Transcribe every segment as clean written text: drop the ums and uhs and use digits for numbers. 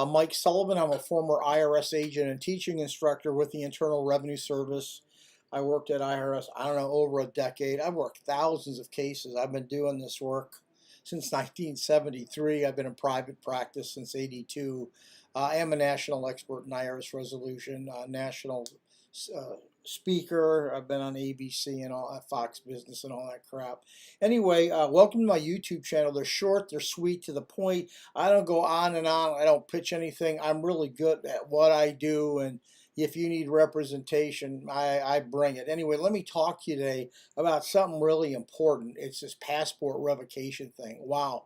Mike Sullivan. I'm a former IRS agent and teaching instructor with the Internal Revenue Service. I worked at IRS, I don't know, over a decade. I've worked thousands of cases. I've been doing this work since 1973. I've been in private practice since '82. I am a national expert in IRS resolution, national speaker. I've been on ABC and all that, Fox Business and all that crap. Anyway, welcome to my YouTube channel. They're short, they're sweet, to the point. I don't go on and on. I don't pitch anything. I'm really good at what I do, and if you need representation, I bring it. Anyway, let me talk to you today about something really important. It's this passport revocation thing. Wow.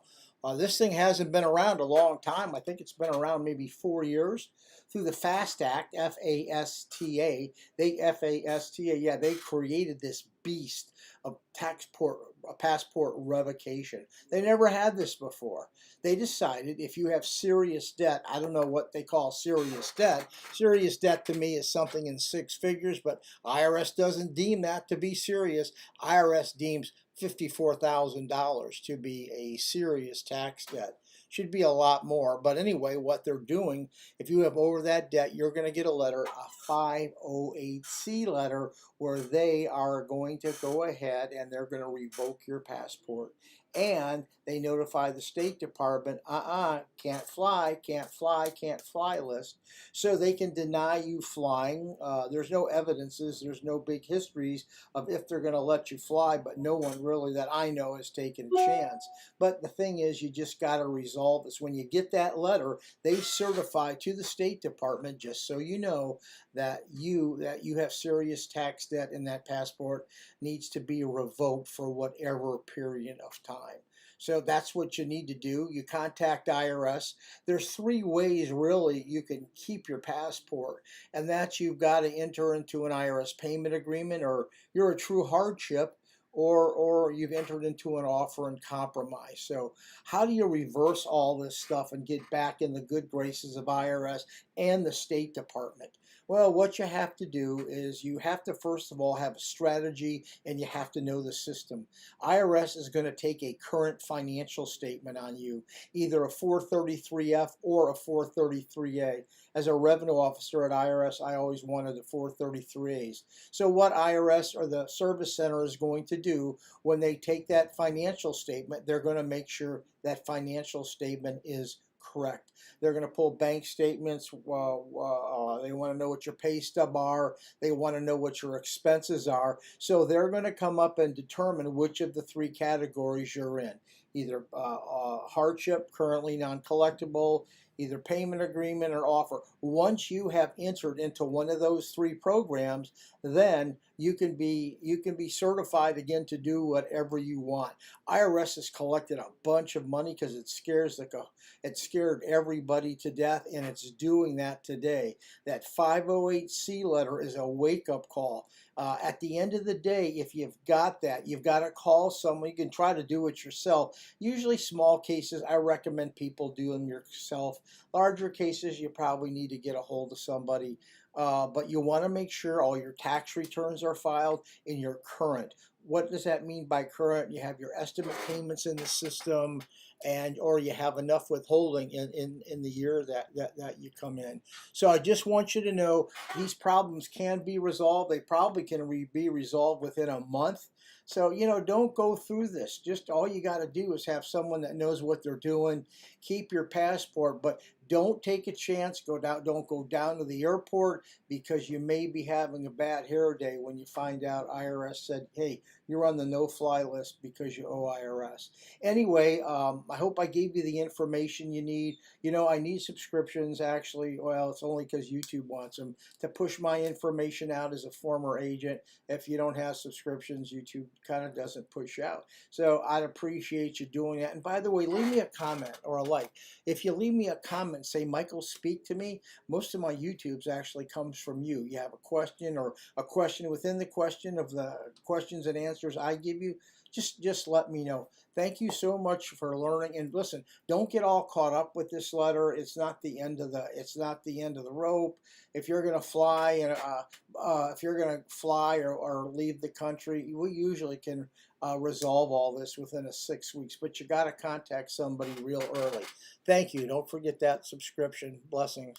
This thing hasn't been around a long time. I think it's been around maybe 4 years. Through the FAST Act, F-A-S-T-A, they created this beast of passport revocation. They never had this before. They decided if you have serious debt, I don't know what they call serious debt. Serious debt to me is something in 6 figures, but IRS doesn't deem that to be serious. IRS deems $54,000 to be a serious tax debt. Should be a lot more, but anyway, what they're doing, if you have over that debt, you're going to get a letter, a 508C letter, where they are going to go ahead and they're going to revoke your passport. And they notify the State Department, can't fly, can't fly, can't fly list. So they can deny you flying. There's no evidences, there's no big histories of if they're going to let you fly, but no one really that I know has taken a chance. But the thing is, you just got to resolve this. When you get that letter, they certify to the State Department, just so you know, that you have serious tax debt and that passport needs to be revoked for whatever period of time. So that's what you need to do. You contact IRS. There's 3 ways really you can keep your passport, and that's you've got to enter into an IRS payment agreement, or you're a true hardship, or you've entered into an offer and compromise. So how do you reverse all this stuff and get back in the good graces of IRS and the State Department? Well, what you have to do is you have to first of all have a strategy, and you have to know the system. IRS is going to take a current financial statement on you, either a 433F or a 433A. As a revenue officer at IRS, I always wanted the 433As. So what IRS or the service center is going to do when they take that financial statement, they're going to make sure that financial statement is correct. They're going to pull bank statements. They want to know what your pay stub are. They want to know what your expenses are. So they're going to come up and determine which of the 3 categories you're in. Either hardship, currently non-collectible, either payment agreement or offer. Once you have entered into one of those 3 programs, then you can be certified again to do whatever you want. IRS has collected a bunch of money because it scared everybody to death, and it's doing that today. That 508C letter is a wake-up call. At the end of the day, if you've got that, you've got to call someone. You can try to do it yourself. Usually small cases, I recommend people do them yourself. Larger cases, you probably need to get a hold of somebody. But you want to make sure all your tax returns are filed and you're current. What does that mean by current? You have your estimate payments in the system, or you have enough withholding in the year that you come in. So I just want you to know these problems can be resolved. They probably can be resolved within a month. So, don't go through this. Just all you got to do is have someone that knows what they're doing. Keep your passport, but don't take a chance. Don't go down to the airport, because you may be having a bad hair day when you find out IRS said, hey, you're on the no-fly list because you owe IRS. Anyway, I hope I gave you the information you need. I need subscriptions, actually. Well, it's only because YouTube wants them to push my information out as a former agent. If you don't have subscriptions, YouTube kind of doesn't push out. So I'd appreciate you doing that. And by the way, leave me a comment or a like. If you leave me a comment, say, Michael, speak to me, most of my YouTubes actually comes from you. You have a question, or a question within the question of the questions and answers I give you, just let me know. Thank you so much for learning. And listen, don't get all caught up with this letter. It's not the end of the rope. If you're going to fly and if you're going to fly or leave the country, we usually can resolve all this within 6 weeks. But you got to contact somebody real early. Thank you. Don't forget that subscription. Blessings.